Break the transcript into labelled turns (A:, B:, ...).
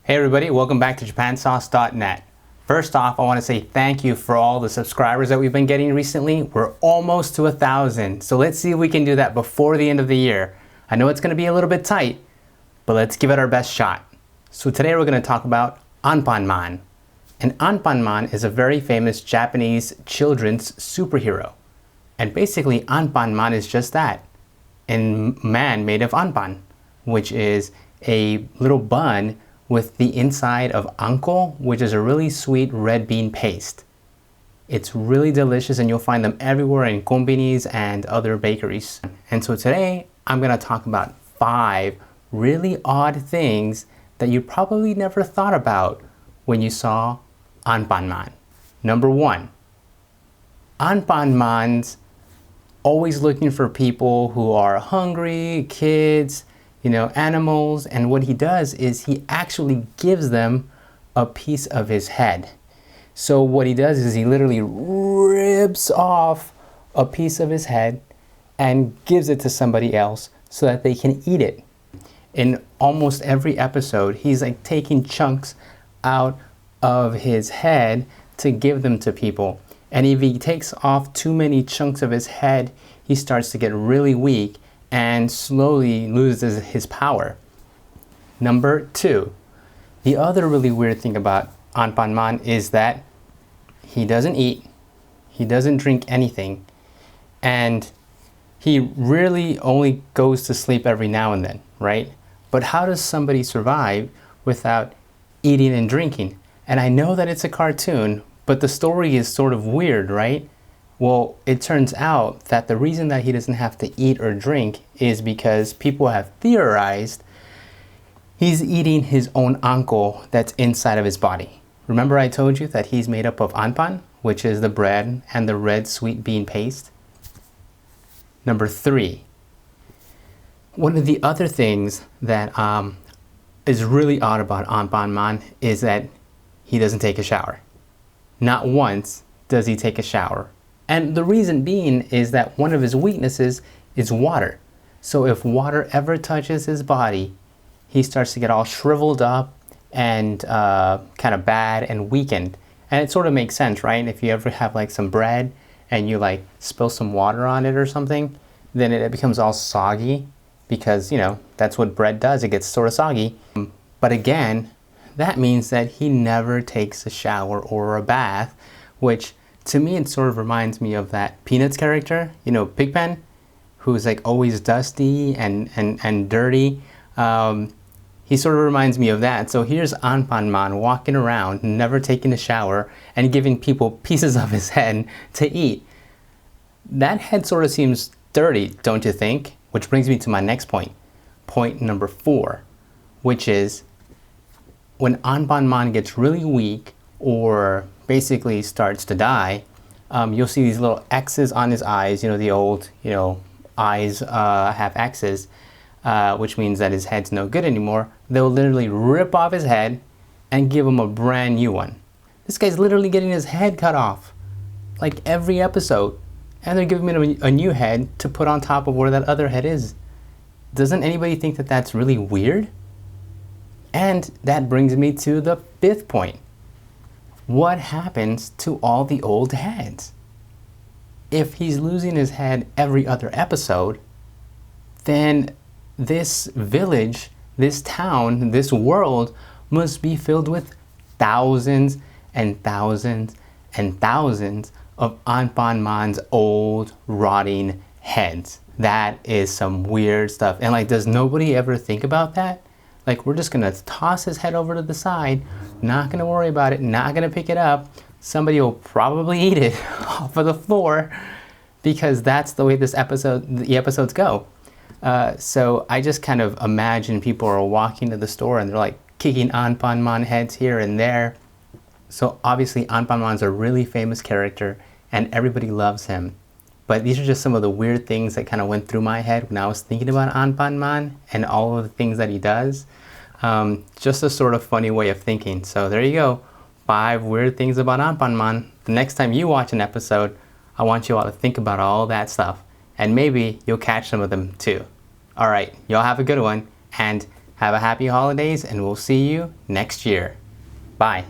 A: Hey everybody, welcome back to JapanSauce.net. First off, I want to say thank you for all the subscribers that we've been getting recently. We're almost to 1,000, so let's see if we can do that before the end of the year. I know it's going to be a little bit tight, but let's give it our best shot. So today we're going to talk about Anpanman. And Anpanman is a very famous Japanese children's superhero. And basically Anpanman is just that, a man made of anpan, which is a little bun with the inside of anko, which is a really sweet red bean paste. It's really delicious and you'll find them everywhere in konbinis and other bakeries. And so today I'm going to talk about 5 really odd things that you probably never thought about when you saw Anpanman. Number 1, Anpanman's always looking for people who are hungry, kids, animals, and what he does is he actually gives them a piece of his head. So what he does is he literally rips off a piece of his head and gives it to somebody else so that they can eat it. In almost every episode, he's like taking chunks out of his head to give them to people. And if he takes off too many chunks of his head, he starts to get really weak and slowly loses his power. Number 2, the other really weird thing about Anpanman is that he doesn't eat, he doesn't drink anything, and he really only goes to sleep every now and then, right? But how does somebody survive without eating and drinking? And I know that it's a cartoon, but the story is sort of weird, right? Well, it turns out that the reason that he doesn't have to eat or drink is because people have theorized he's eating his own anko that's inside of his body. Remember I told you that he's made up of anpan, which is the bread and the red sweet bean paste? Number 3, one of the other things that is really odd about Anpanman is that he doesn't take a shower. Not once does he take a shower. And the reason being is that one of his weaknesses is water. So if water ever touches his body, he starts to get all shriveled up and kind of bad and weakened. And it sort of makes sense, right? If you ever have like some bread and you like spill some water on it or something, then it becomes all soggy because, that's what bread does. It gets sort of soggy. But again, that means that he never takes a shower or a bath, which to me, it sort of reminds me of that Peanuts character, Pigpen, who's like always dusty and dirty. He sort of reminds me of that. So here's Anpanman walking around, never taking a shower, and giving people pieces of his head to eat. That head sort of seems dirty, don't you think? Which brings me to my next point. Point number 4, which is when Anpanman gets really weak or basically starts to die, you'll see these little X's on his eyes. The old, eyes have X's, which means that his head's no good anymore. They'll literally rip off his head and give him a brand new one. This guy's literally getting his head cut off, like every episode, and they're giving him a new head to put on top of where that other head is. Doesn't anybody think that that's really weird? And that brings me to the 5th point. What happens to all the old heads? If he's losing his head every other episode, then this village, this town, this world must be filled with thousands and thousands and thousands of Anpanman's old rotting heads. That is some weird stuff. And does nobody ever think about that? We're just gonna toss his head over to the side, not gonna worry about it, not gonna pick it up. Somebody will probably eat it off of the floor because that's the way the episodes go. So I just kind of imagine people are walking to the store and they're like kicking Anpanman heads here and there. So obviously Anpanman's a really famous character and everybody loves him. But these are just some of the weird things that kind of went through my head when I was thinking about Anpanman and all of the things that he does. Just a sort of funny way of thinking. So there you go. 5 weird things about Anpanman. The next time you watch an episode, I want you all to think about all that stuff. And maybe you'll catch some of them too. Alright, y'all have a good one and have Have a happy holidays, and we'll see you next year. Bye.